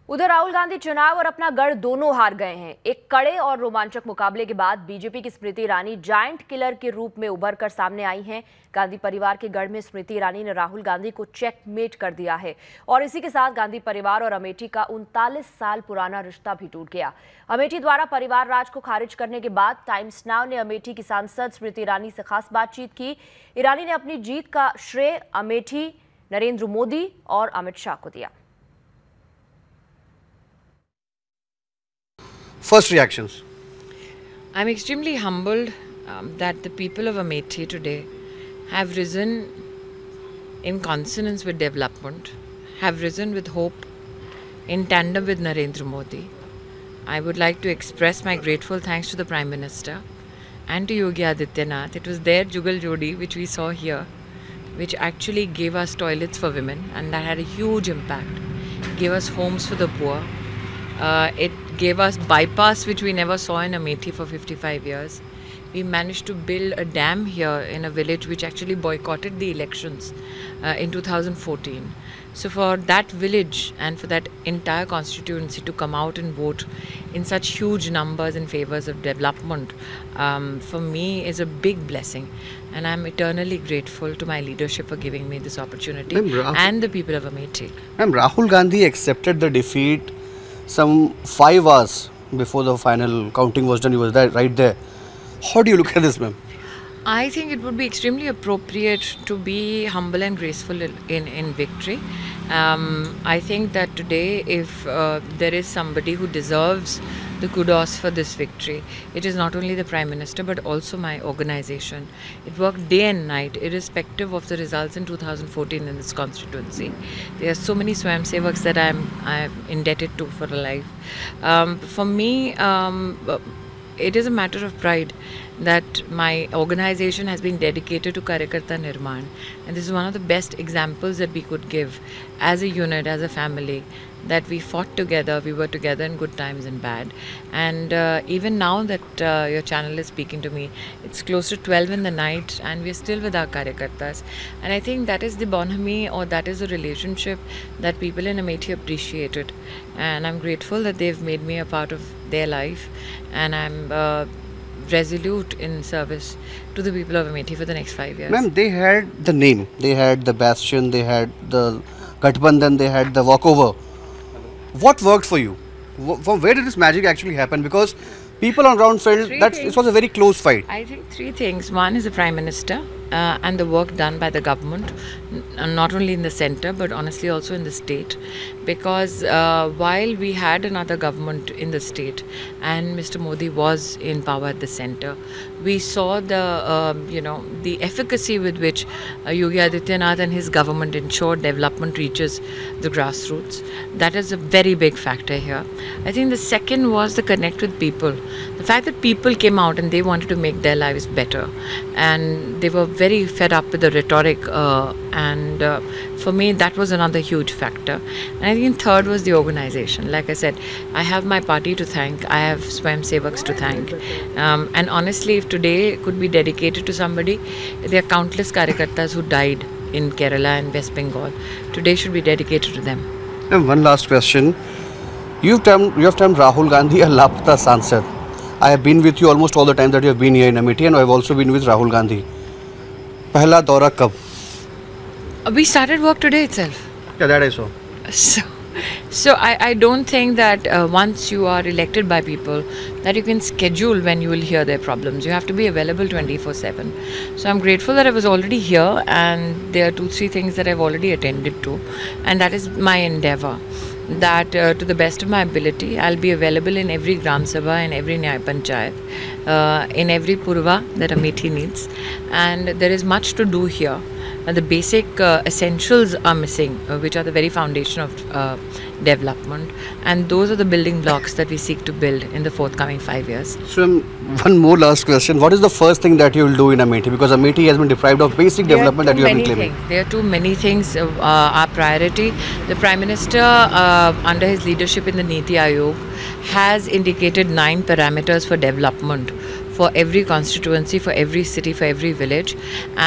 उधर राहुल गांधी चुनाव और अपना गढ़ दोनों हार गए हैं। एक कड़े और रोमांचक मुकाबले के बाद बीजेपी की स्मृति ईरानी जायंट किलर के रूप में उभर कर सामने आई हैं। गांधी परिवार के गढ़ में स्मृति ईरानी ने राहुल गांधी को चेकमेट कर दिया है और इसी के साथ गांधी परिवार और अमेठी का 39 साल पुराना रिश्ता भी टूट गया। अमेठी द्वारा परिवार राज को खारिज करने के बाद टाइम्स नाउ ने अमेठी की सांसद स्मृति ईरानी से खास बातचीत की। ईरानी ने अपनी जीत का श्रेय अमेठी, नरेंद्र मोदी और अमित शाह को दिया। First reactions. I'm extremely humbled that the people of Amethi today have risen in consonance with development, have risen with hope in tandem with Narendra Modi. I would like to express my grateful thanks to the Prime Minister and to Yogi Adityanath. It was their Jugal Jodi which we saw here, which actually gave us toilets for women, and that had a huge impact. Gave us homes for the poor. It gave us bypass which we never saw in Amethi for 55 years. We managed to build a dam here in a village which actually boycotted the elections in 2014. So for that village and for that entire constituency to come out and vote in such huge numbers in favors of development, for me is a big blessing. And I'm eternally grateful to my leadership for giving me this opportunity and the people of Amethi. Ma'am, Rahul Gandhi accepted the defeat some 5 hours before the final counting was done. He was right there. How do you look at this, ma'am? I think it would be extremely appropriate to be humble and graceful in victory. I think that today, if there is somebody who deserves the kudos for this victory, it is not only the Prime Minister but also my organization. It worked day and night, irrespective of the results in 2014 in this constituency. There are so many Swayamsevaks that I'm indebted to for a life. For me, it is a matter of pride that my organization has been dedicated to Karyakarta Nirman, and this is one of the best examples that we could give as a unit, as a family, that we fought together, we were together in good times and bad. And even now that your channel is speaking to me, it's close to 12 in the night and we're still with our Karyakartas. And I think that is the bonhomie, or that is the relationship that people in Amethi appreciated. And I'm grateful that they've made me a part of their life, and I'm resolute in service to the people of Amethi for the next 5 years. Ma'am, they had the name, they had the bastion, they had the Gathbandhan, they had the walkover. What worked for you? From where did this magic actually happen? Because people on ground felt that it was a very close fight. I think 3 things. One is the Prime Minister and the work done by the government, not only in the centre but honestly also in the state. Because while we had another government in the state and Mr. Modi was in power at the centre, we saw the efficacy with which Yogi Adityanath and his government ensured development reaches the grassroots. That is a very big factor here. I think the second was the connect with people. The fact that people came out and they wanted to make their lives better, and they were very fed up with the rhetoric, and for me that was another huge factor. And I think third was the organization. Like I said, I have my party to thank, I have Swayamsevaks to thank, and honestly, if today could be dedicated to somebody, there are countless Karyakartas who died in Kerala and West Bengal. Today should be dedicated to them. And one last question. You have termed Rahul Gandhi a Lapta Sansad. I have been with you almost all the time that you have been here in Amethi, and I have also been with Rahul Gandhi. Pehla daura kab? We started work today itself. Yeah, that I saw. So I don't think that once you are elected by people that you can schedule when you will hear their problems. You have to be available 24/7. So I'm grateful that I was already here, and there are 2-3 things that I've already attended to, and that is my endeavour. That to the best of my ability, I'll be available in every Gram Sabha, in every Nyay Panchayat, in every Purva that Amethi needs. And there is much to do here. The basic essentials are missing, which are the very foundation of development. And those are the building blocks that we seek to build in the forthcoming 5 years. So, one more last question. What is the first thing that you will do in Amethi? Because Amethi has been deprived of basic development that you have been claiming. There are too many things. Our priority, the Prime Minister, under his leadership in the Niti Aayog, has indicated 9 parameters for development for every constituency, for every city, for every village,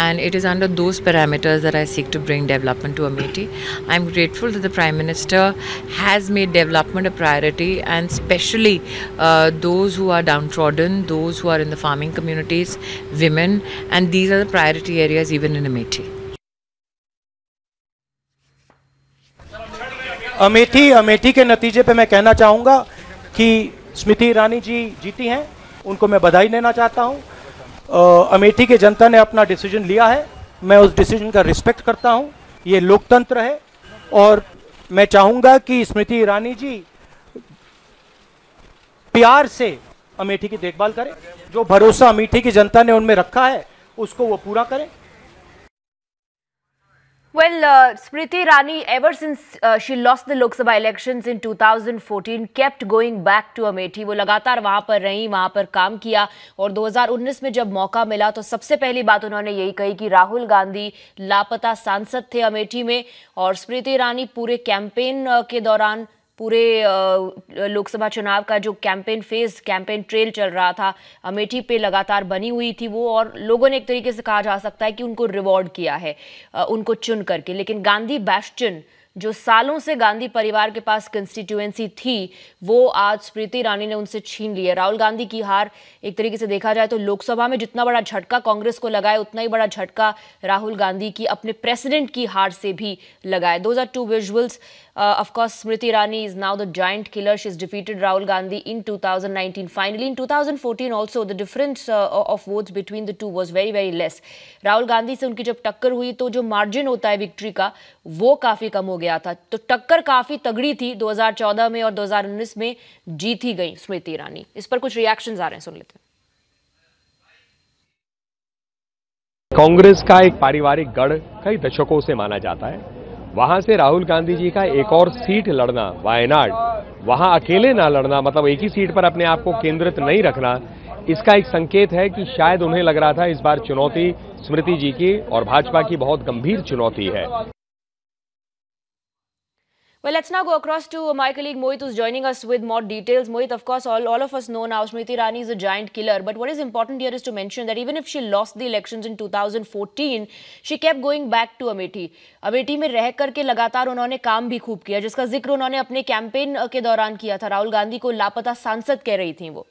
and it is under those parameters that I seek to bring development to Amethi. I'm grateful that the Prime Minister has made development a priority, and especially those who are downtrodden, those who are in the farming communities, women, and these are the priority areas even in Amethi. Amethi के नतीजे पे मैं कहना चाहूँगा कि स्मृति ईरानी जी जीती हैं, उनको मैं बधाई देना चाहता हूँ। अमेठी के जनता ने अपना डिसीजन लिया है, मैं उस डिसीजन का रिस्पेक्ट करता हूँ। ये लोकतंत्र है और मैं चाहूँगा कि स्मृति ईरानी जी प्यार से अमेठी की देखभाल करें। जो भरोसा अमेठी की जनता ने उनमें रखा है उसको वो पूरा करें। Well, Smriti Irani, ever since she lost the Lok Sabha elections in 2014, kept going back to Amethi. वो लगातार वहाँ पर रही, वहाँ पर काम किया और 2019 में जब मौका मिला तो सबसे पहली बात उन्होंने यही कही कि राहुल गांधी लापता सांसद थे अमेठी में, और स्मृति ईरानी पूरे कैंपेन के दौरान, पूरे लोकसभा चुनाव का जो कैंपेन ट्रेल चल रहा था, अमेठी पे लगातार बनी हुई थी वो, और लोगों ने एक तरीके से कहा जा सकता है कि उनको रिवॉर्ड किया है उनको चुन करके। लेकिन गांधी बैस्टियन जो सालों से गांधी परिवार के पास कंस्टिट्यूएंसी थी, वो आज स्मृति ईरानी ने उनसे छीन ली है। राहुल गांधी की हार एक तरीके से देखा जाए तो लोकसभा में जितना बड़ा झटका कांग्रेस को लगा है, उतना ही बड़ा झटका राहुल गांधी की अपने प्रेसिडेंट की हार से भी लगा है। Those are two visuals. Of course, Smriti Irani is now the giant killer. She's defeated Rahul Gandhi in 2019. Finally, in 2014 also, the difference of votes between the two was very, very less. Rahul Gandhi से उनकी जब टक्कर हुई तो जो margin होता है victory का, वो काफ़ी कम हो गया था। तो टक्कर काफ़ी तगड़ी थी 2014 में, और 2019 में जीत ही गई स्मृति ईरानी। इस पर कुछ रिएक्शंस आ रहे हैं, सुन लेते हैं। कांग्रेस का एक पारिवारिक गढ़ कई दशकों से माना जाता है। वहां से राहुल गांधी जी का एक और सीट लड़ना, वायनाड, वहां अकेले ना लड़ना, मतलब एक ही सीट पर अपने आप को केंद्रित नहीं रखना, इसका एक संकेत है कि शायद उन्हें लग रहा था इस बार चुनौती स्मृति जी की और भाजपा की बहुत गंभीर चुनौती है। Well, let's now go across to my colleague Mohit, who's joining us with more details. Mohit, of course, all of us know now Smriti Irani is a giant killer. But what is important here is to mention that even if she lost the elections in 2014, she kept going back to Amethi. Amethi में रह करके लगातार उन्होंने काम भी खूब किया, जिसका जिक्र उन्होंने अपने कैंपेन के दौरान किया था। राहुल गांधी को लापता सांसद कह रही थी वो।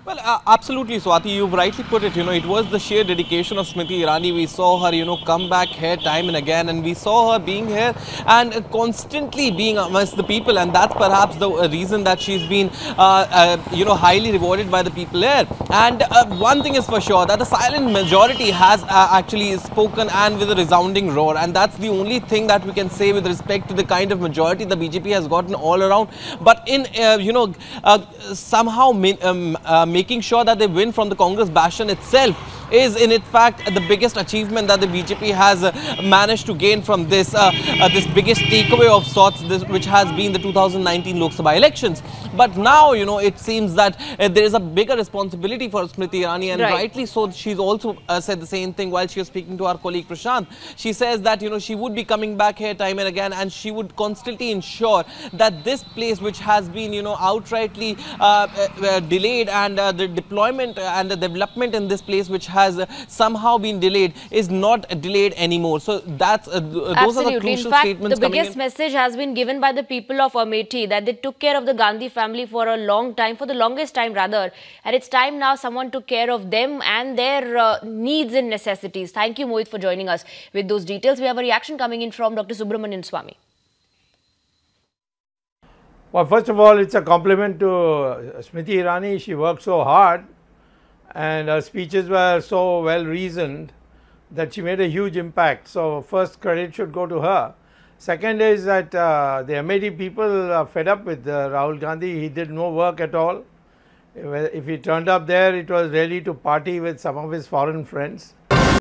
Well, absolutely, Swati, you've rightly put it. It was the sheer dedication of Smriti Irani. We saw her, come back here time and again, and we saw her being here and constantly being amongst the people, and that's perhaps the reason that she's been, highly rewarded by the people here. And one thing is for sure, that the silent majority has actually spoken, and with a resounding roar, and that's the only thing that we can say with respect to the kind of majority the BJP has gotten all around. But in, somehow making sure that they win from the Congress bastion itself is in fact the biggest achievement that the BJP has managed to gain from this this biggest takeaway of sorts, which has been the 2019 Lok Sabha elections. But now it seems that there is a bigger responsibility for Smriti Irani, and rightly so. She's also said the same thing while she was speaking to our colleague Prashant. She says that she would be coming back here time and again, and she would constantly ensure that this place, which has been outrightly delayed, and the deployment and the development in this place, which has somehow been delayed, is not delayed anymore. So that's those are the crucial statements. The biggest message has been given by the people of Amethi, that they took care of the Gandhi family for a long time, for the longest time rather, and it's time now someone took care of them and their needs and necessities. Thank you, Mohit, for joining us with those details. We have a reaction coming in from Dr. Subramanian Swamy. Well, first of all, it's a compliment to Smriti Irani. She worked so hard, and her speeches were so well reasoned that she made a huge impact. So first credit should go to her. Second is that the Amethi people are fed up with Rahul Gandhi. He did no work at all. If he turned up there, it was really to party with some of his foreign friends.